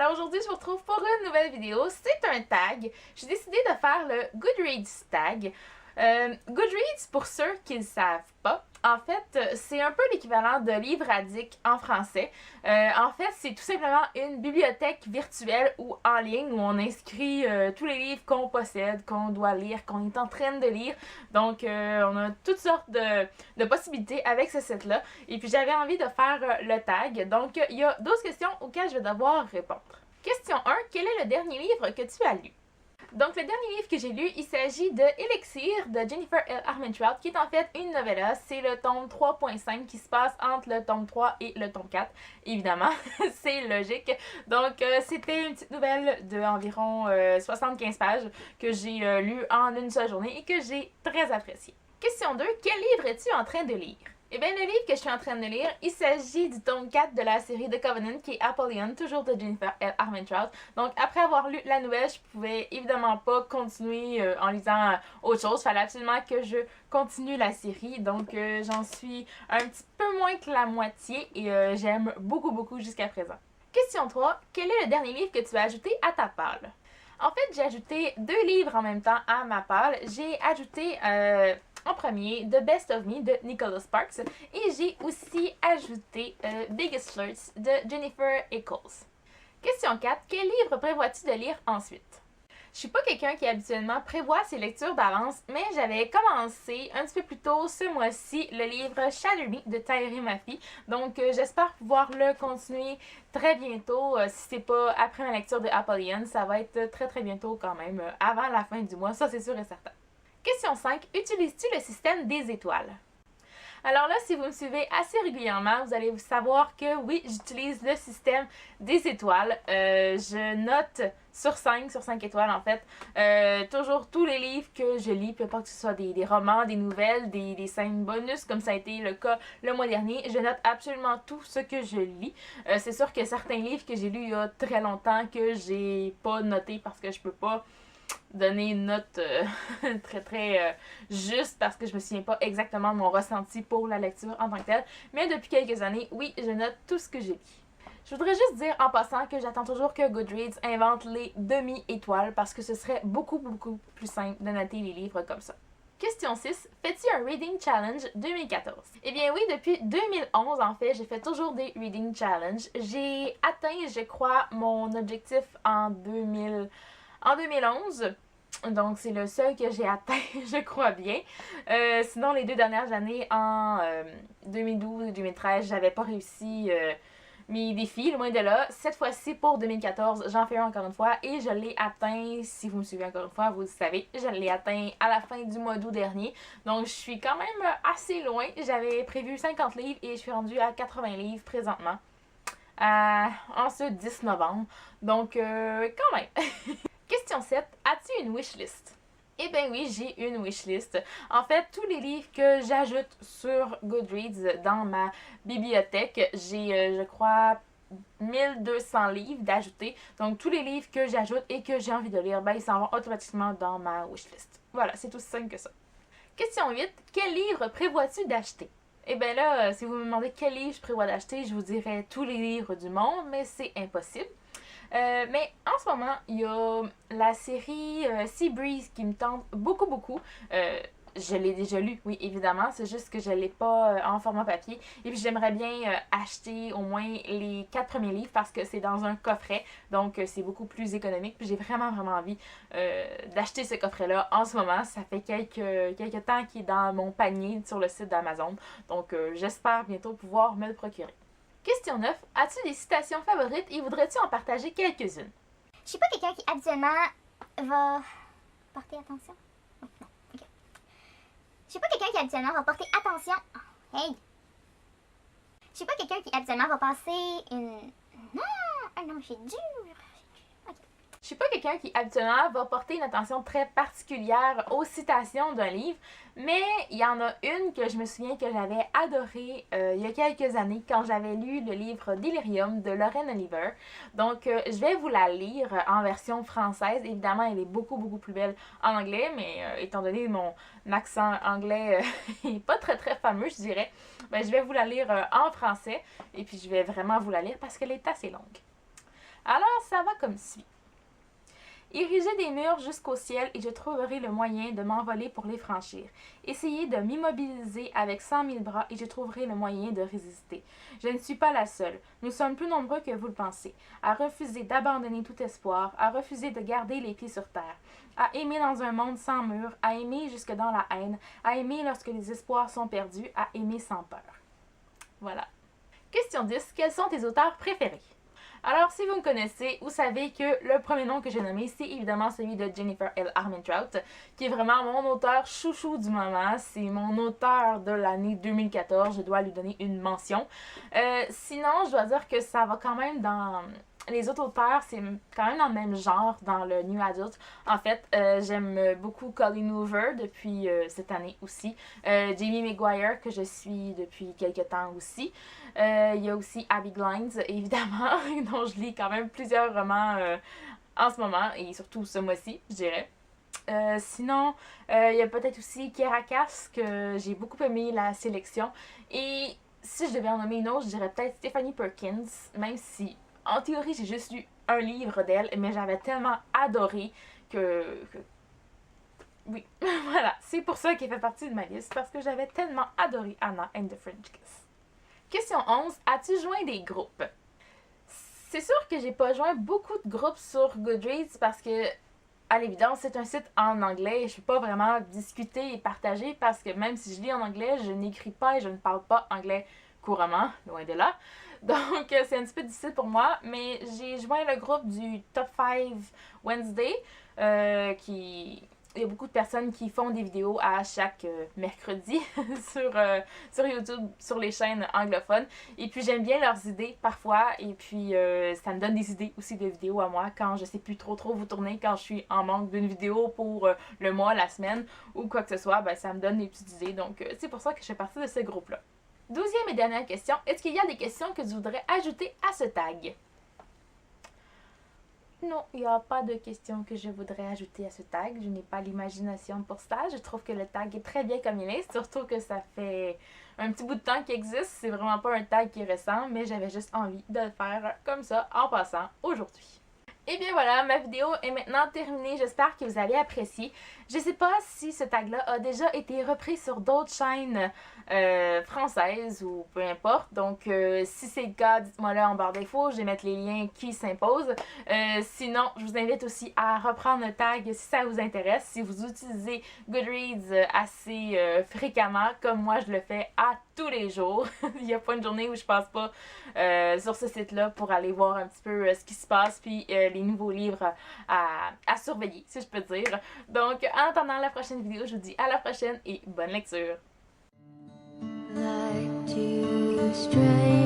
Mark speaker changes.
Speaker 1: Alors aujourd'hui, je vous retrouve pour une nouvelle vidéo. C'est un tag. J'ai décidé de faire le Goodreads tag. Goodreads, pour ceux qui ne le savent pas, en fait, c'est un peu l'équivalent de Livre Addict en français. En fait, c'est tout simplement une bibliothèque virtuelle ou en ligne où on inscrit tous les livres qu'on possède, qu'on doit lire, qu'on est en train de lire. Donc, on a toutes sortes de possibilités avec ce site-là. Et puis, j'avais envie de faire le tag. Donc, il y a 12 questions auxquelles je vais devoir répondre. Question 1. Quel est le dernier livre que tu as lu? Donc, le dernier livre que j'ai lu, il s'agit de Elixir de Jennifer L. Armentrout, qui est en fait une novella. C'est le tome 3.5 qui se passe entre le tome 3 et le tome 4. Évidemment, c'est logique. Donc, c'était une petite nouvelle d'environ 75 pages que j'ai lue en une seule journée et que j'ai très appréciée. Question 2. Quel livre es-tu en train de lire? Eh bien, le livre que je suis en train de lire, il s'agit du tome 4 de la série The Covenant, qui est Apollyon, toujours de Jennifer L. Armentrout. Donc, après avoir lu la nouvelle, je pouvais évidemment pas continuer en lisant autre chose. Il fallait absolument que je continue la série. Donc, j'en suis un petit peu moins que la moitié et j'aime beaucoup jusqu'à présent. Question 3. Quel est le dernier livre que tu as ajouté à ta palle? En fait, j'ai ajouté 2 livres en même temps à ma palle. J'ai ajouté en premier The Best of Me de Nicholas Sparks et j'ai aussi ajouté Biggest Flirts de Jennifer Eccles. Question 4. Quel livre prévois-tu de lire ensuite? Je suis pas quelqu'un qui habituellement prévoit ses lectures d'avance, mais j'avais commencé un petit peu plus tôt ce mois-ci le livre Shatter Me de Tahereh Mafi. Donc j'espère pouvoir le continuer très bientôt. Si c'est pas après ma lecture de Apollyon, ça va être très bientôt quand même, avant la fin du mois, ça c'est sûr et certain. Question 5. Utilises-tu le système des étoiles? Alors là, si vous me suivez assez régulièrement, vous allez savoir que oui, j'utilise le système des étoiles. Je note sur 5 étoiles en fait, toujours tous les livres que je lis, peu importe que ce soit des romans, des nouvelles, des scènes bonus, comme ça a été le cas le mois dernier. Je note absolument tout ce que je lis. C'est sûr que certains livres que j'ai lus il y a très longtemps que j'ai pas noté parce que je peux pas donner une note très juste parce que je me souviens pas exactement de mon ressenti pour la lecture en tant que telle. Mais depuis quelques années, oui, je note tout ce que j'ai lu. Je voudrais juste dire en passant que j'attends toujours que Goodreads invente les demi-étoiles parce que ce serait beaucoup plus simple de noter les livres comme ça. Question 6. Fais-tu un Reading Challenge 2014? Eh bien oui, depuis 2011 en fait, j'ai fait toujours des Reading Challenge. J'ai atteint, je crois, mon objectif en 2011. Donc, c'est le seul que j'ai atteint, je crois bien. Sinon, les 2 dernières années, en 2012 et 2013, j'avais pas réussi mes défis, loin de là. Cette fois-ci, pour 2014, j'en fais un encore une fois et je l'ai atteint, si vous me suivez encore une fois, vous le savez, je l'ai atteint à la fin du mois d'août dernier. Donc, je suis quand même assez loin. J'avais prévu 50 livres et je suis rendue à 80 livres présentement. En ce 10 novembre. Donc, quand même. Question 7. As-tu une wishlist? Eh bien oui, j'ai une wishlist. En fait, tous les livres que j'ajoute sur Goodreads dans ma bibliothèque, j'ai, je crois, 1200 livres d'ajouter. Donc, tous les livres que j'ajoute et que j'ai envie de lire, ben, ils s'en vont automatiquement dans ma wishlist. Voilà, c'est aussi simple que ça. Question 8. Quel livre prévois-tu d'acheter? Eh bien là, si vous me demandez quel livre je prévois d'acheter, je vous dirais tous les livres du monde, mais c'est impossible. Mais en ce moment, il y a la série Seabreeze qui me tente beaucoup. Je l'ai déjà lu, oui, évidemment. C'est juste que je ne l'ai pas en format papier. Et puis, j'aimerais bien acheter au moins les 4 premiers livres parce que c'est dans un coffret. Donc, c'est beaucoup plus économique. Puis, j'ai vraiment envie d'acheter ce coffret-là en ce moment. Ça fait quelques temps qu'il est dans mon panier sur le site d'Amazon. Donc, j'espère bientôt pouvoir me le procurer. Question 9. As-tu des citations favorites et voudrais-tu en partager quelques-unes?
Speaker 2: Je suis pas quelqu'un qui habituellement va porter attention. Non, ok. Je suis pas quelqu'un qui habituellement va porter attention. Oh, hey! Je suis pas quelqu'un qui habituellement va passer une... Non, c'est dur.
Speaker 1: Je suis pas quelqu'un qui habituellement va porter une attention très particulière aux citations d'un livre, mais il y en a une que je me souviens que j'avais adorée il y a quelques années quand j'avais lu le livre Delirium de Lauren Oliver. Donc je vais vous la lire en version française. Évidemment, elle est beaucoup plus belle en anglais, mais étant donné mon accent anglais est pas très fameux, je dirais, ben, je vais vous la lire en français et puis je vais vraiment vous la lire parce qu'elle est assez longue. Alors, ça va comme suit. Ériger des murs jusqu'au ciel et je trouverai le moyen de m'envoler pour les franchir. Essayez de m'immobiliser avec 100 000 bras et je trouverai le moyen de résister. Je ne suis pas la seule. Nous sommes plus nombreux que vous le pensez. À refuser d'abandonner tout espoir, à refuser de garder les pieds sur terre, à aimer dans un monde sans mur, à aimer jusque dans la haine, à aimer lorsque les espoirs sont perdus, à aimer sans peur. Voilà. Question 10. Quels sont tes auteurs préférés? Alors, si vous me connaissez, vous savez que le premier nom que j'ai nommé, c'est évidemment celui de Jennifer L. Armentrout, qui est vraiment mon auteur chouchou du moment. C'est mon auteur de l'année 2014. Je dois lui donner une mention. Sinon, je dois dire que ça va quand même dans... Les autres auteurs, c'est quand même dans le même genre, dans le New Adult. En fait, j'aime beaucoup Colleen Hoover depuis cette année aussi. Jamie Maguire, que je suis depuis quelques temps aussi. Il y a aussi Abby Glines, évidemment, dont je lis quand même plusieurs romans en ce moment, et surtout ce mois-ci, je dirais. Sinon, il y a peut-être aussi Kiera Cass, que j'ai beaucoup aimé la sélection. Et si je devais en nommer une autre, je dirais peut-être Stephanie Perkins, même si... En théorie, j'ai juste lu un livre d'elle, mais j'avais tellement adoré que... Oui, voilà. C'est pour ça qu'elle fait partie de ma liste, parce que j'avais tellement adoré Anna and the French Kiss. Question 11. As-tu joint des groupes? C'est sûr que j'ai pas joint beaucoup de groupes sur Goodreads, parce que, à l'évidence, c'est un site en anglais et je peux pas vraiment discuter et partager, parce que même si je lis en anglais, je n'écris pas et je ne parle pas anglais couramment, loin de là. Donc, c'est un petit peu difficile pour moi, mais j'ai joint le groupe du Top 5 Wednesday, Il y a beaucoup de personnes qui font des vidéos à chaque mercredi sur YouTube, sur les chaînes anglophones. Et puis, j'aime bien leurs idées parfois, et puis ça me donne des idées aussi de vidéos à moi quand je sais plus trop vous tourner, quand je suis en manque d'une vidéo pour le mois, la semaine, ou quoi que ce soit, ben, ça me donne des petites idées. Donc, c'est pour ça que je fais partie de ce groupe-là. 12e et dernière question. Est-ce qu'il y a des questions que tu voudrais ajouter à ce tag? Non, il n'y a pas de questions que je voudrais ajouter à ce tag. Je n'ai pas l'imagination pour ça. Je trouve que le tag est très bien comme il est, surtout que ça fait un petit bout de temps qu'il existe. C'est vraiment pas un tag qui est récent, mais j'avais juste envie de le faire comme ça en passant aujourd'hui. Et bien voilà, ma vidéo est maintenant terminée. J'espère que vous avez apprécié. Je sais pas si ce tag-là a déjà été repris sur d'autres chaînes françaises ou peu importe. Donc, si c'est le cas, dites-moi là en barre d'infos. Je vais mettre les liens qui s'imposent. Sinon, je vous invite aussi à reprendre le tag si ça vous intéresse. Si vous utilisez Goodreads assez fréquemment, comme moi je le fais à tous les jours. Il n'y a pas une journée où je passe pas sur ce site-là pour aller voir un petit peu ce qui se passe, puis les nouveaux livres à surveiller, si je peux dire. Donc, en attendant la prochaine vidéo, je vous dis à la prochaine et bonne lecture! Like to stray